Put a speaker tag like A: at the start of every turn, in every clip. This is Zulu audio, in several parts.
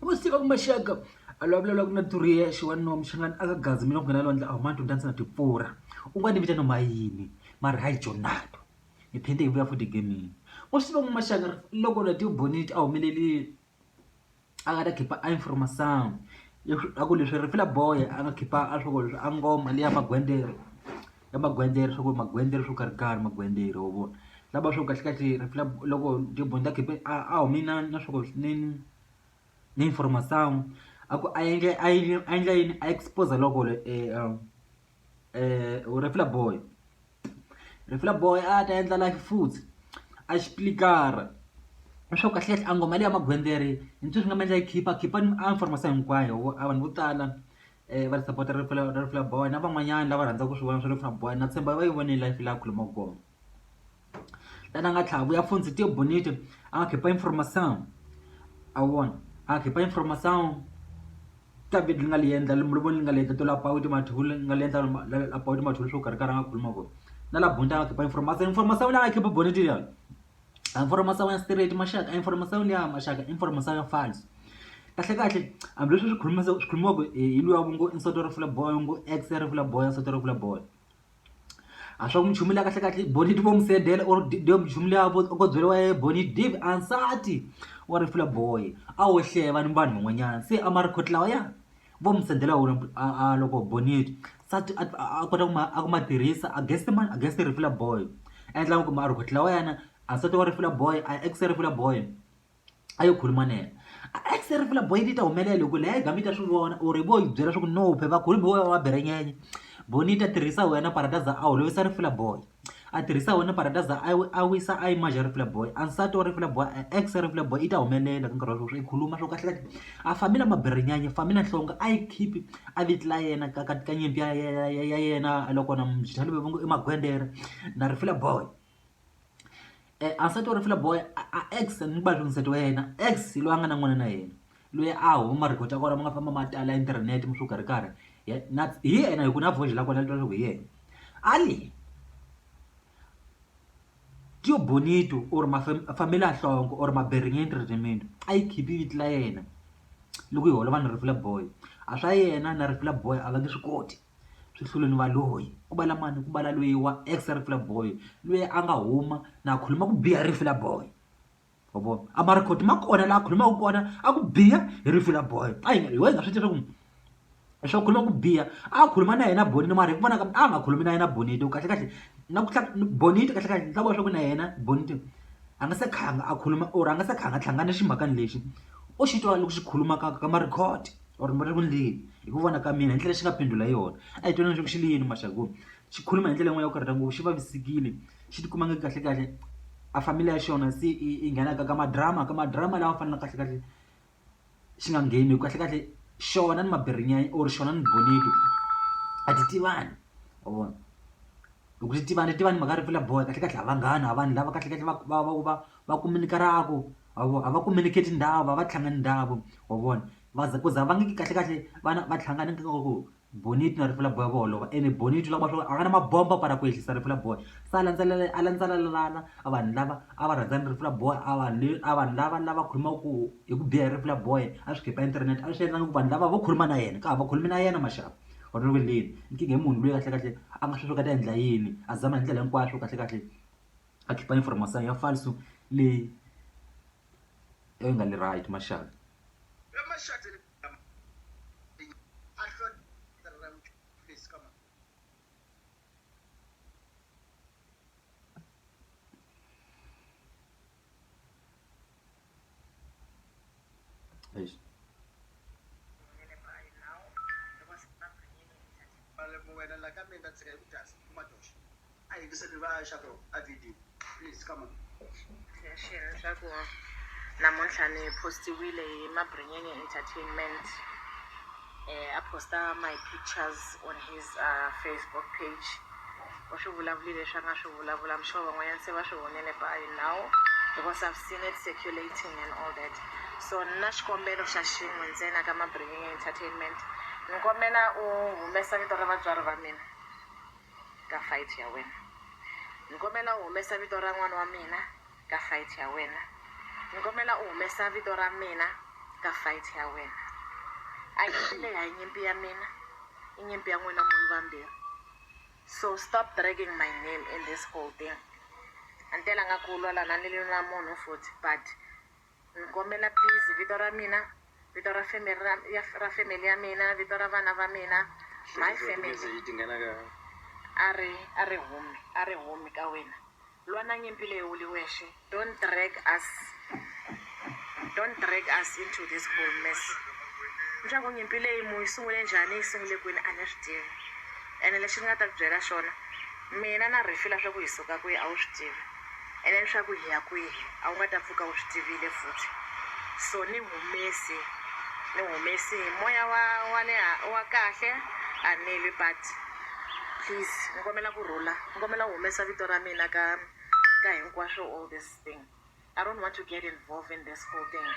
A: usika kumashaka alwabula kuna turiye shiwano mshangana akagazi mina kungena lwandla amantu ndantsana tipura ungani vita noma yini mari hayi Jonado iphinde ibuya futhi gaming usika kumashaka loko la tiboniti awumeleli akada khipa information akuleswi Refila Boy anga khipa aswoko leswi angoma liya magwendere swo magwendere swo karikari magwendere wo vona laba swo kahle kahle Refila loko tibonita khipe mina na swoko ni information aku ayendla yini a expose loko Refila Boy a ta endla live futhi a xiplikara swo kahle kahle angoma liya magwendere ntswi swi nga endla khipa information hinkwayo vanhu vo tala va support Refila Boy na van'wanyana lava rhandzaka ku swi vona swa Refila Boy na tshemba va yi vonile live la khuluma kona lana nga tlhavu ya funzi ti bonite a nga khipa information a vona a khipa information ka video nga liendla lumuluboni nga leta to la pauti mathulu nga lenta la pauti mathulu swo karikara nga khuluma kona na la bonta nga khipa information la nga khipa bonite ya information ya straight mashaka information ya mashaka information ya false kahle kahle ambileswi swi khulumaka hi luya ngo insert Refila Boy ngo ex Refila Boy insert Refila Boy a swa ku mchumula kahle kahle bonite vo msedela or dio mchumula vo ko byeliwa bonite div ansati wa Refila Boy a wo hleva ni vanhu van'wanyana se amari khotlawa ya vo msendela wona a loko bonite sati a kota ku matirhisa against Refila Boy endla ku mari khotlawa yana ansati wa Refila Boy a ex Refila Boy ayo khuluma nene ex Refila Boy dita humelela ku le gamita swi vona or vo yi byela swa ku no phela khulumi wa berenyenye bonita tirhisa wena paradaza a holovisa Refila Boy a tirhisa wena paradaza a wisa a imaja Refila Boy ansati wa Refila Boy ex Refila Boy ita humelela ka nkarhi wa swi khuluma swo kahle kahle a famila maberenyanye famila nhlonga a yi khipi a vitla yena ka nyimpi ya yena loko na mjitalo bevongo emagwendere na Refila Boy ansati wa Refila Boy a ex ni balungiseti wa yena ex lo anga na n'wana na yena loyi a huma record ya kona ma nga famba matala internet mswo karikari na hi yena hi ku na voice la kona loko hi yena ali tio bonito or famila nhlongo or maberinge entertainment ai khipi vitla yena loko hi holova na Refila Boy a swa yena na Refila Boy a va nge swi koti swi hlule ni va loyi ku bala mani ku bala loyi wa ex Refila Boy loyi a nga huma na khuluma ku biha Refila Boy wabo a ma record ma kona la khuluma ku kona a ku biha hi Refila Boy ai nga swi tshela ku swo khuluma ku biha a khuluma na yena Bonite mara hi vona a nga khulumi na yena Bonite kahle kahle na ku Bonite kahle kahle ntlawa swa ku na yena Bonite a nga se khanga a khuluma or a nga se khanga tlhangana ximakani lexi o xitwa loko xi khuluma ka ma record or mara ku ndleni hi ku vona ka mina hi ndlela xi nga pendula yona a hi twana leswaku xi liyini maxaku xi khuluma hi ndlela yin'wana ya ku karhata ngopfu xi vavisekile xi tikuma nga kahle kahle a family ya xona se i nghenaka ka madrama lawa fanele kahle kahle xi nga ngheni kahle kahle xona ni maberinyanya or xona ni Bonite a ti tivani wa vona loko ti tivani maka Refila Boy kahle kahle vanghana vanhu lava kahle kahle va communicarako a va communicate ndhawu va tlhangani ndhawu wa vona ku za va nge kahle kahle vana va tlhangane ku Bonite na Refila Boy va holova ene Bonite loko va a nga na mabomba para ku ehlisa Refila Boy sa landzelelana a vanhu lava a va rhandzana Refila Boy a vanhu lava khuluma ku hi ku biha Refila Boy a swi khipa internet a swi endla ku vanhu lava vo khuluma na yena ka va khulumi na yena maxaka wa ri leni nkinghe hi munhu loyi kahle kahle a nga swi ka ta endla yini a zama hi ndlela hinkwayo kahle kahle a khipa information ya false leyi yi nga le right maxaka
B: namuntlha ni postiwile hi Mabrinyeni Entertainment a posta my pictures on his Facebook page wa swi vulavulile leswi a nga swi vulavula I'm sure van'wanyana se va swi vonile by now because I've seen it circulating and all that so na xikombelo xa xin'we ntsena ka Mabrinyeni Entertainment ni kombela u humesa vito ra vatswari va mina ka fight ya wena ni kombela u humesa vito ra n'wana wa mina ka fight ya wena ni kombela u humesa vito ra mina ka fight ya wena. A nyimpi leyi a hi nyimpi ya mina, I nyimpi ya n'wina munhu vambirhi. So stop dragging my name in this whole thing. Antela nga ku lwa lana ni na munhu futhi, but ngomela please vito ra mina, vito ra family ya mina, vito ra vana va mina, my family. Are home ka wena. Lwana nyimpi leyi uli wexe. Don't drag us into this whole mess. Njango nyimpi leyi mu isungule njhani, isungule kwini a ni swi tivi. Ene lexi ni nga ta ku byela xona, mina na rifila swa ku hi suka kwihi a wu swi tivi. Ene swa ku hi ya kwihi a wu nga ta pfuka wu swi tivile futhi. So ni humesi moya wa kahle a nilwi, but please ngomela ku rhula, ngomela humesa vito ra mina ka hinkwaswo all this thing. I don't want to get involved in this whole thing.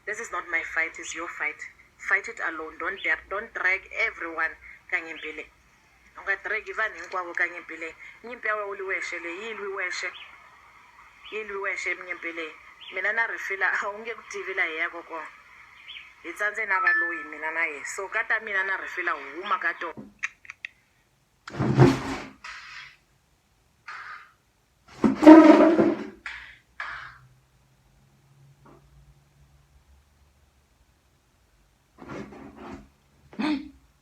B: This is not my fight, it's your fight. Fight it alone. Don't drag everyone ka nyimpi leyi. U nga drag vanhu hinkwavo ka nyimpi leyi. Nyimpi ya wena uli wexe leyi, yi lwi wexe nyimpi leyi. Mina na rifila a wu nge ku tivi la hi yaka kona. Hi tsandze na valoyi mina na ye. So ka ta mina na rifila huma ka tona.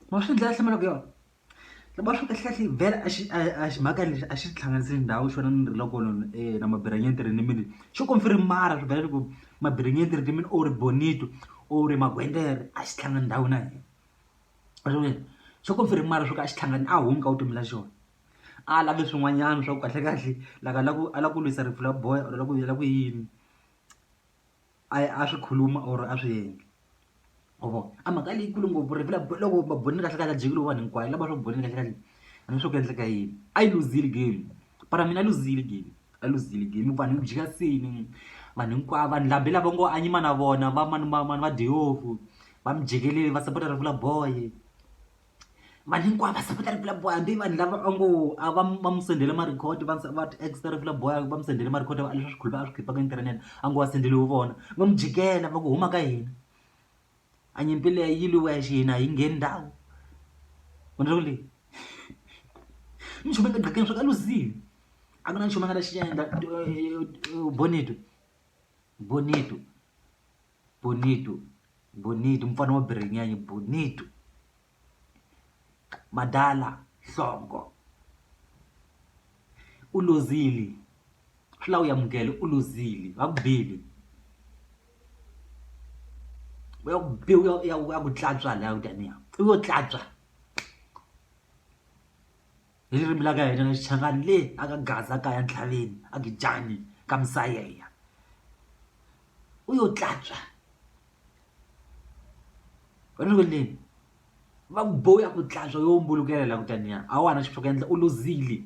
A: Ma swi ndlela hlamala ku yona. Lama swi kahle vhela a ximhaka lexi a xi hlanganisile ndhawu xona ni ri loko na mabiranyeti ri ni mini. Xo confirm-ara swi vhela ku mabiranyeti ri ni mini or bonito or magwendere a xi tlhangani ndhawu na hina. Xo confirm-ara swo ka a xi tlhangani a humi ka vutomi la xona. A lavi swin'wanyana swa ku kahle laka a la ku lwisa rifula boy or la ku yini. A swi khuluma or a swi endla. Obo a mhaka leyikulu ngopfu rifila loko va bonile kahle jikile vanhu hinkwayo lava swa ku bonile kahle a ni swi ku endleka yini. A yi luzile game para mina a luzile game vanhu jikasini vanhu hinkwavo vanhu lambe lava ngo a nyima na vona va mani va Diofu va mi jekelele va support rifula boy. Vanhu hinkwavo va support rifula boy hambi vanhu lava ngo a va mi sendele ma record va extra rifula boy va mi sendele ma record leswi swi khuluma a swi khipa ka internet a ngo va sendele vona va mi jikela va ku huma ka hina. A nyimpi leyi yi lwiwexe hina hi ngheni ndhawu. Wena ku leyi nchumu nga gqekeni swo ka luzile a ku na nchumu nga ta xi endla. Bonito mfana wa Birignyani Bonito Madala Hlongo u luzile swi la u yamukela u luzile va ku bili ya ku tlatswa la u taniya u yo tlatswa hi ririmi la ka hina na xichangani le a ka gaza kaya ntlhaveni a gijani ka Msayeya u yo tlatswa. Wena ku leni va ku boya ku tlatswa yo mbulukela la ku taniya a wana xi endla u luzile.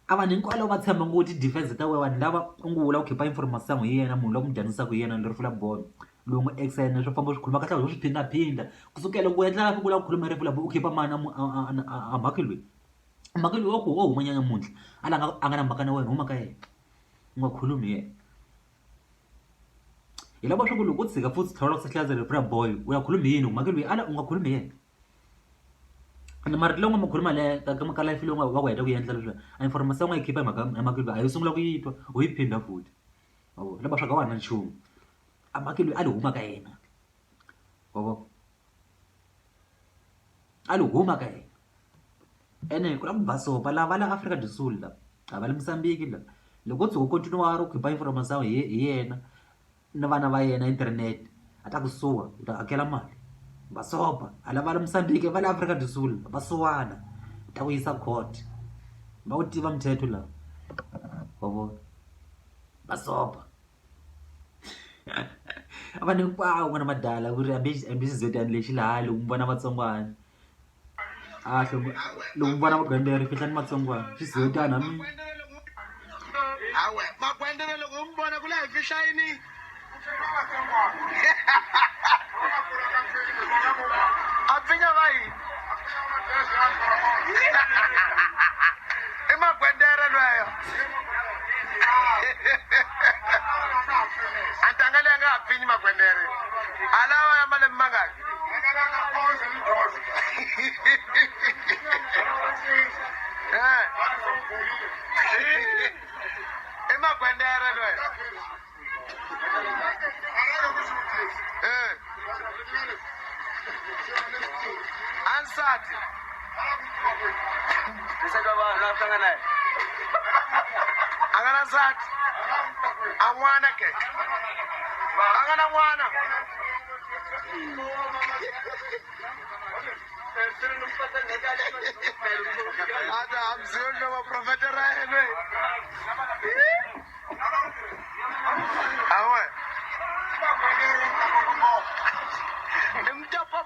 A: A vanhu hinkwavo va tshemba ngoti defense ta wena vanhu lava u ngo vula ku khipa information hi yena munhu la ku mi janisaka hi yena ni rifula boy lowu n'wi exena swo famba swi khuluma kahle swi phindaphinda kusukela ku endla ku vula ku khuluma rifula boy u khipa mani a mhaka loyi wa ku wo huma nyanga muntlha a nga na mhaka na wena huma ka yena u nga khulumi yena. Hi lava swa ku loko u tshika futhi tlhela ku sahlaza rifula boy u ya khulumi yini mhaka loyi u nga khulumi yena. And mara loko ma khuluma le ka life leyi va ku heta ku endla leswi a information nga yi khipa hi mhaka loyi a yi sungula ku yi twa u yi phinda futhi. Lava swa ka wa na nchumu a mhaka loyi a li huma ka yena a li huma ka yena. Ene ku la ku basopa lava la Afrika du Sul la a va le Mozambique la loko tsho continue ro khipa information hi yena na vana va yena internet a ta kusuwa u ta hakela mali. Basopa ala va le Mozambique va le Afrika du Sul va suwana ta ku yisa court va u tiva mthetho la basopa. Vanhu hinkwavo n'wana Madala ku ri hambi xizotani lexi laha loko mi vona vatsongwana loko mi vona magwendere fihlani matsongwana xizotani hambi
C: awe magwendere loko mi vona ku la hi fixayini a pfinya va yini i magwendere lweyo antanga leyi a nga ha pfinyi magwendere Magwendere. Alawa ya male mangaki. Magwendere no. Ansati. Angana sati. Awana ke. Angana wana. Ada amzulu wa prophet Rahele. Awe. Mtapa.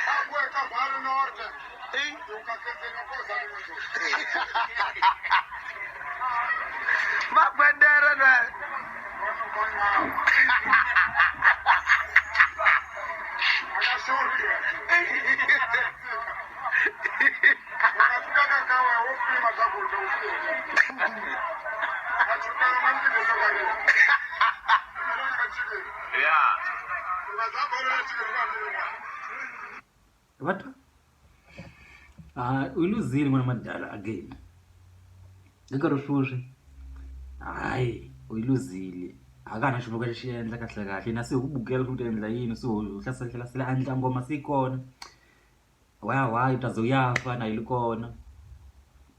C: Agweka bali norte. Ukakenzenya koza nizo. Magwendere no.
A: What? Uyiluzile mwana madala again. Ngikarushushe. Hayi, uyiluzile. Akana shubuka leshiyenza kahle kahle. Nasiyokubukela ukuthi endla yini so hlasela andla ngoma sikhona. Why utazoyafa na ilikona.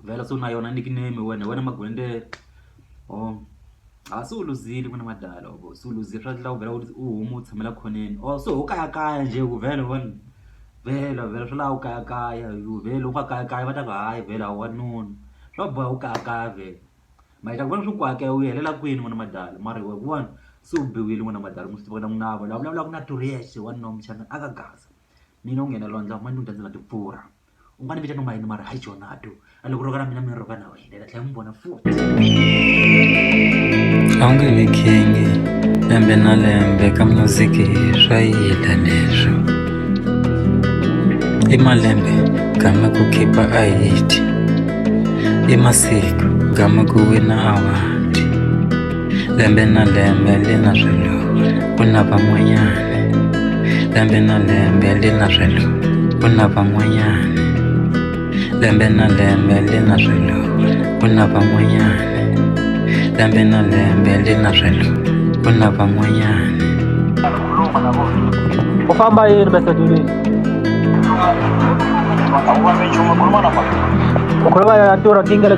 A: Vela so na yona nickname wena Magwendere. Oh. Asuluzile mwana madala obo. Suluzile hlatla uvela ukuthi uhuma utsamela khoneni. Oh so ukaya nje kuvela wena. Vela sala ukaya vela ukaya bataka hayi vela wanuna swaboya ukaya vela manje akubona shukwake uyelela kwini mwana madala mari we kubona subiwile mwana madala musibona ngunabo la kuna Turieshe wanomchana akagaza mina ungena lonza manje undanzela tipura ungani bitha noma yini mari hayi Jonado alikurokana mina miroka na wena la mbona futhi
D: Ange vikingi lembe na lembe ka muziki swayila leswo Imalembe kama kukhipha ayiti Imasiku kama kuwina award Lembe na lembe lina swilo kuna van'wanyane Lembe na lembe lina swilo kuna van'wanyane Lembe na lembe lina swilo kuna van'wanyane Lembe na lembe lina swilo kuna van'wanyane
E: Ufamba yini bese tulini ukhuluma ya Tura kinga